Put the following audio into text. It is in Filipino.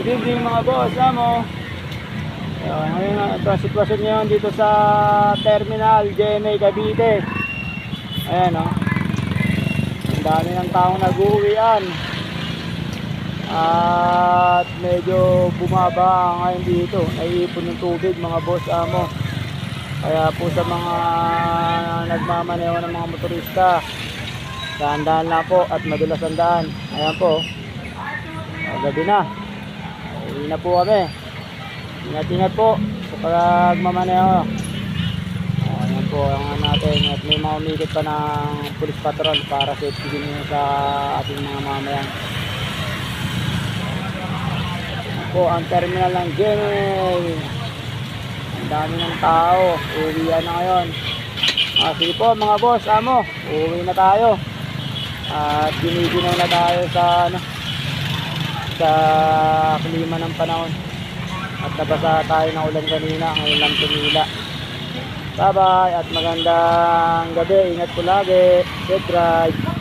Good evening mga boss, amo. Ngayon, ito ang sitwasyon ngayon dito sa Terminal GMA Cavite. Ayan o. Ang dami ng taong nag-uwian. At medyo bumaba ngayon dito. Naiipon ng tubig mga boss, amo. Kaya po sa mga nagmamaneho ng mga motorista, dahan-dahan lang po at madulas ang daan. Ayan po. Gabi na. Uwi na po kami. Ingat-ingat po sa pagmamaneho. Ayan po ang natin. At may mga umikot pa ng police patrol para safety din sa ating mga mamayan. Ayan po ang terminal ng GMA. Ang dami ng tao. Uwian na ngayon. Sige po mga boss, amo. Uwi na tayo. At giniginaw na tayo sa klima ng panahon. At nabasa tayo ng ulan kanina, ngayon lang tumila. Bye bye at magandang gabi. Ingat po lagi. Safe drive.